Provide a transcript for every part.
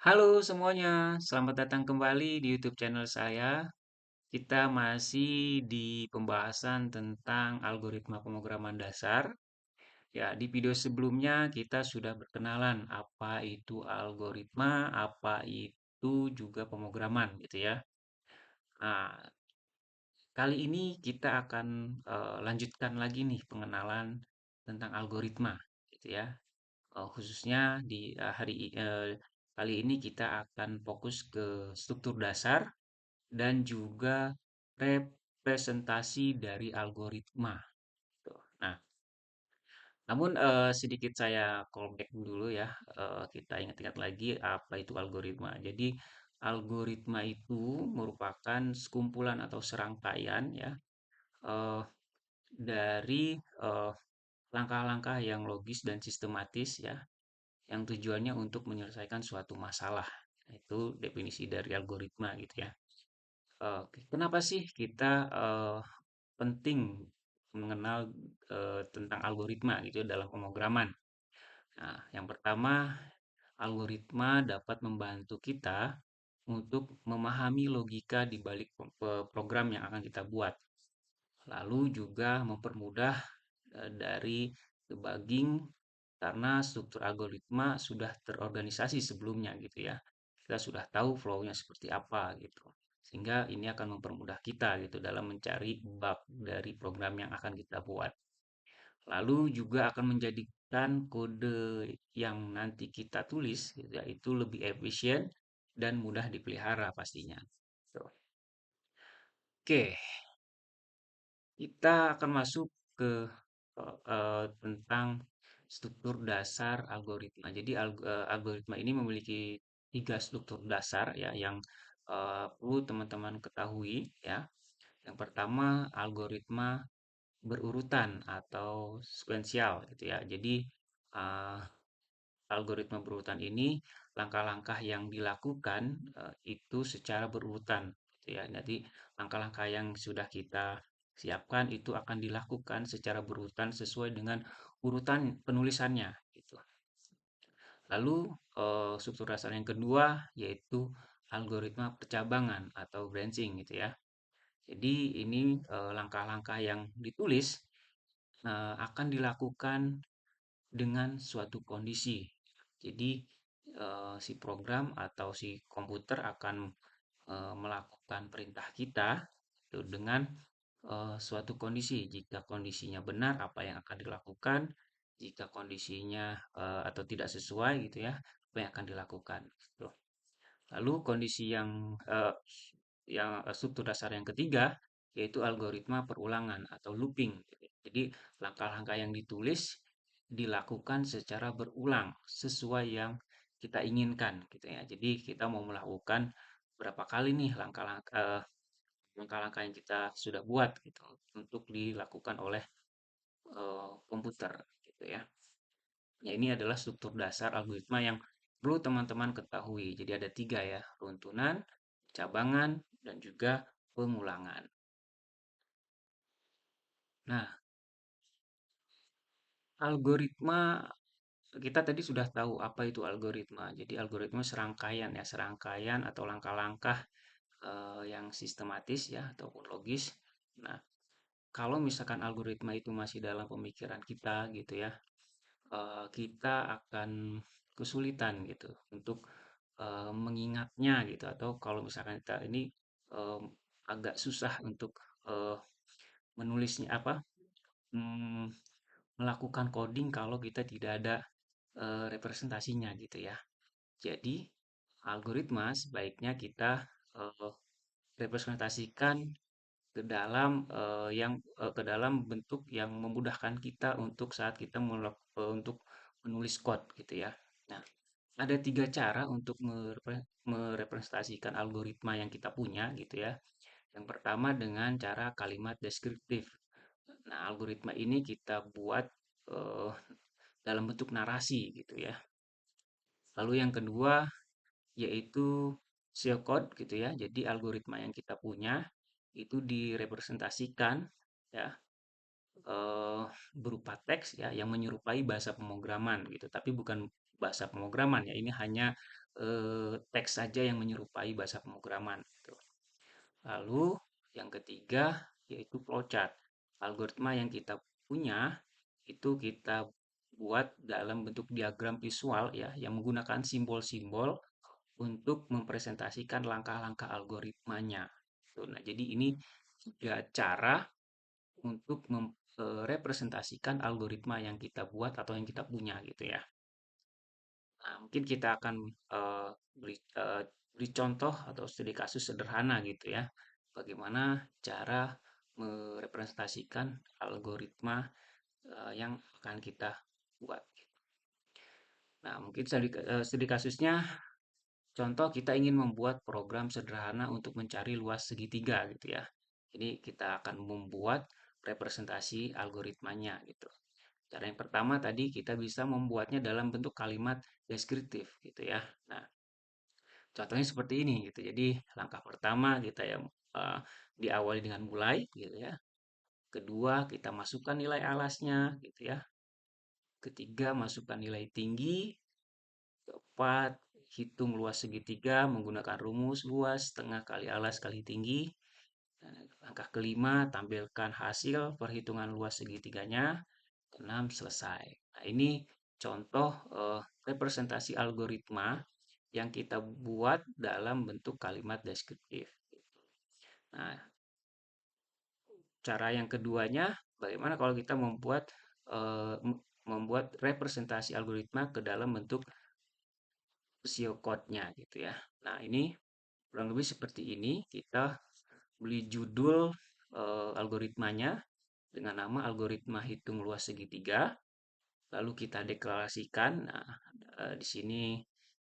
Halo semuanya, selamat datang kembali di YouTube channel saya. Kita masih di pembahasan tentang algoritma pemrograman dasar. Ya, di video sebelumnya kita sudah berkenalan apa itu algoritma, apa itu juga pemrograman gitu ya. Nah, kali ini kita akan lanjutkan lagi nih pengenalan tentang algoritma gitu ya. Khususnya di kali ini kita akan fokus ke struktur dasar dan juga representasi dari algoritma. Tuh. Nah, namun sedikit saya callback dulu ya. Kita ingat-ingat lagi apa itu algoritma. Jadi, algoritma itu merupakan sekumpulan atau serangkaian ya eh, dari langkah-langkah yang logis dan sistematis ya, yang tujuannya untuk menyelesaikan suatu masalah. Nah, itu definisi dari algoritma gitu ya. Kenapa sih kita penting mengenal tentang algoritma gitu ya dalam pemrograman? Nah, yang pertama, algoritma dapat membantu kita untuk memahami logika di balik program yang akan kita buat. Lalu juga mempermudah dari debugging karena struktur algoritma sudah terorganisasi sebelumnya gitu ya. Kita sudah tahu flow-nya seperti apa gitu. Sehingga ini akan mempermudah kita gitu dalam mencari bug dari program yang akan kita buat. Lalu juga akan menjadikan kode yang nanti kita tulis gitu ya, itu lebih efisien dan mudah dipelihara pastinya. Tuh. Oke, kita akan masuk ke tentang struktur dasar algoritma. Jadi algoritma ini memiliki tiga struktur dasar ya yang perlu teman-teman ketahui ya. Yang pertama algoritma berurutan atau sekuensial gitu ya. Jadi uh, algoritma berurutan ini langkah-langkah yang dilakukan itu secara berurutan gitu ya. Jadi langkah-langkah yang sudah kita siapkan itu akan dilakukan secara berurutan sesuai dengan urutan penulisannya gitu. Lalu struktur dasar yang kedua yaitu algoritma percabangan atau branching gitu ya. Jadi ini langkah-langkah yang ditulis akan dilakukan dengan suatu kondisi. Jadi si program atau si komputer akan melakukan perintah kita itu dengan suatu kondisi. Jika kondisinya benar, apa yang akan dilakukan? Jika kondisinya atau tidak sesuai gitu ya, apa yang akan dilakukan? Gitu. Lalu kondisi yang struktur dasar yang ketiga yaitu algoritma perulangan atau looping. Gitu. Jadi langkah-langkah yang ditulis dilakukan secara berulang sesuai yang kita inginkan gitu ya. Jadi kita mau melakukan berapa kali nih langkah-langkah yang kita sudah buat gitu untuk dilakukan oleh komputer gitu ya. Ya, ini adalah struktur dasar algoritma yang perlu teman-teman ketahui. Jadi ada tiga ya, runtunan, cabangan, dan juga pengulangan. Nah, algoritma kita tadi sudah tahu apa itu algoritma. Jadi algoritma serangkaian ya, serangkaian atau langkah-langkah yang sistematis ya ataupun logis. Nah, kalau misalkan algoritma itu masih dalam pemikiran kita gitu ya, kita akan kesulitan gitu untuk mengingatnya gitu atau kalau misalkan kita ini em, agak susah untuk eh, menulisnya apa mm, melakukan coding kalau kita tidak ada representasinya gitu ya. Jadi algoritma sebaiknya kita eh, representasikan ke dalam bentuk yang memudahkan kita untuk saat kita untuk menulis code gitu ya. Nah, ada tiga cara untuk merepresentasikan algoritma yang kita punya gitu ya. Yang pertama dengan cara kalimat deskriptif. Nah, algoritma ini kita buat eh, dalam bentuk narasi gitu ya. Lalu yang kedua yaitu shellcode gitu ya. Jadi algoritma yang kita punya itu direpresentasikan ya eh, berupa teks ya yang menyerupai bahasa pemrograman gitu. Tapi bukan bahasa pemrograman ya. Ini hanya teks saja yang menyerupai bahasa pemrograman gitu. Lalu yang ketiga yaitu flowchart. Algoritma yang kita punya itu kita buat dalam bentuk diagram visual ya yang menggunakan simbol-simbol untuk mempresentasikan langkah-langkah algoritmanya. Tuh, nah, jadi ini tiga cara untuk merepresentasikan algoritma yang kita buat atau yang kita punya gitu ya. Nah, mungkin kita akan beri contoh atau studi kasus sederhana gitu ya. Bagaimana cara merepresentasikan algoritma yang akan kita buat. Nah, mungkin studi kasusnya, contoh kita ingin membuat program sederhana untuk mencari luas segitiga gitu ya. Jadi kita akan membuat representasi algoritmanya gitu. Cara yang pertama tadi kita bisa membuatnya dalam bentuk kalimat deskriptif gitu ya. Nah, contohnya seperti ini gitu. Jadi langkah pertama kita yang eh, diawali dengan mulai gitu ya. Kedua kita masukkan nilai alasnya gitu ya. Ketiga masukkan nilai tinggi. Keempat hitung luas segitiga menggunakan rumus luas tengah kali alas kali tinggi. Langkah kelima tampilkan hasil perhitungan luas segitiganya. Keenam selesai. Nah, ini contoh representasi algoritma yang kita buat dalam bentuk kalimat deskriptif. Nah, cara yang keduanya, bagaimana kalau kita membuat representasi algoritma ke dalam bentuk pseudocode-nya gitu ya. Nah, ini kurang lebih seperti ini. Kita beli judul algoritmanya dengan nama algoritma hitung luas segitiga. Lalu kita deklarasikan. Nah, di sini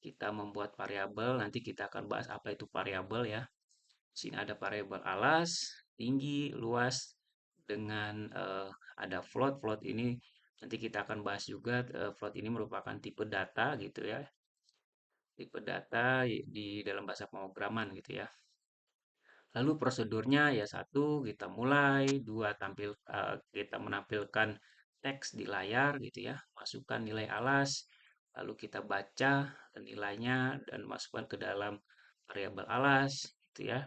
kita membuat variabel. Nanti kita akan bahas apa itu variabel ya. Di sini ada variabel alas, tinggi, luas dengan ada float. Float ini nanti kita akan bahas juga. Float ini merupakan tipe data gitu ya. Tipe data di dalam bahasa pemrograman gitu ya. Lalu prosedurnya ya satu kita mulai, dua kita menampilkan teks di layar gitu ya, masukkan nilai alas, lalu kita baca nilainya dan masukkan ke dalam variabel alas gitu ya.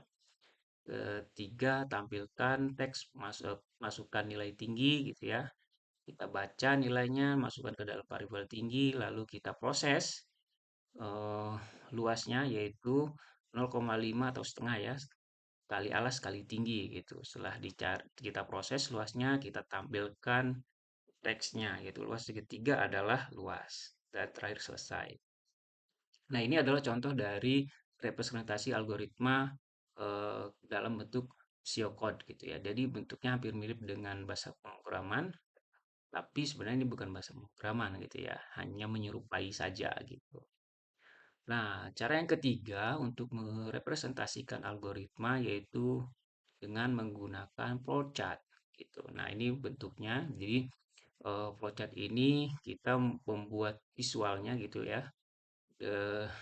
Ketiga tampilkan teks masukkan nilai tinggi gitu ya. Kita baca nilainya, masukkan ke dalam variabel tinggi, lalu kita proses eh, luasnya yaitu 0,5 atau setengah ya kali alas kali tinggi gitu. Setelah kita proses luasnya, kita tampilkan teksnya gitu. Luas segitiga adalah luas. Dan terakhir selesai. Nah, ini adalah contoh dari representasi algoritma dalam bentuk pseudocode gitu ya. Jadi bentuknya hampir mirip dengan bahasa pemrograman, tapi sebenarnya ini bukan bahasa pemrograman gitu ya, hanya menyerupai saja gitu. Nah, cara yang ketiga untuk merepresentasikan algoritma yaitu dengan menggunakan flowchart gitu. Nah, ini bentuknya. Jadi flowchart ini kita membuat visualnya gitu ya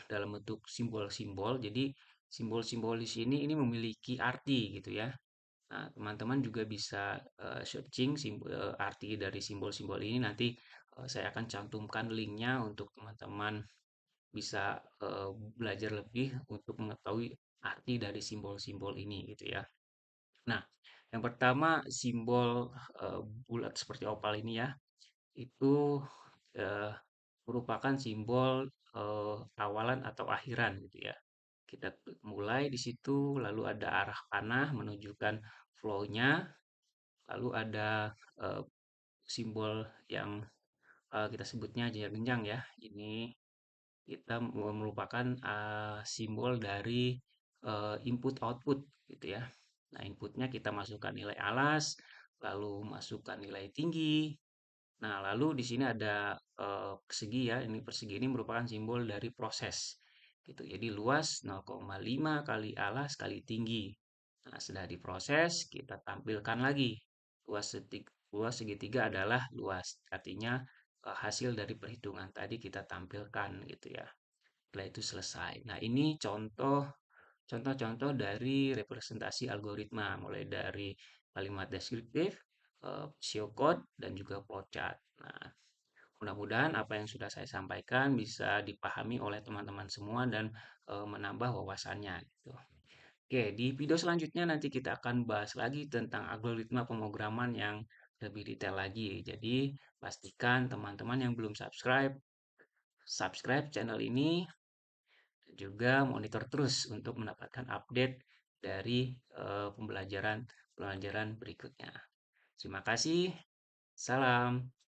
dalam bentuk simbol-simbol. Jadi simbol-simbol di sini ini memiliki arti gitu ya. Nah, teman-teman juga bisa searching arti dari simbol-simbol ini nanti saya akan cantumkan linknya untuk teman-teman bisa belajar lebih untuk mengetahui arti dari simbol-simbol ini gitu ya. Nah, yang pertama simbol bulat seperti opal ini ya, itu eh, merupakan simbol awalan atau akhiran gitu ya. Kita mulai di situ, lalu ada arah panah menunjukkan flow-nya, lalu ada eh, simbol yang kita sebutnya jenjang ya. Ini kita merupakan simbol dari input output gitu ya. Nah, inputnya kita masukkan nilai alas, lalu masukkan nilai tinggi. Nah, lalu di sini ada persegi ya. Ini persegi ini merupakan simbol dari proses gitu. Jadi luas 0,5 kali alas kali tinggi. Nah, setelah diproses, kita tampilkan lagi. Luas segitiga adalah luas. Artinya hasil dari perhitungan tadi kita tampilkan gitu ya. Setelah itu selesai. Nah, ini contoh-contoh dari representasi algoritma, mulai dari kalimat deskriptif, pseudocode, dan juga flowchart. Nah, Mudah-mudahan apa yang sudah saya sampaikan bisa dipahami oleh teman-teman semua dan menambah wawasannya gitu. Oke, di video selanjutnya nanti kita akan bahas lagi tentang algoritma pemrograman yang lebih detail lagi. Jadi, pastikan teman-teman yang belum subscribe, subscribe channel ini dan juga monitor terus untuk mendapatkan update dari pembelajaran berikutnya. Terima kasih. Salam.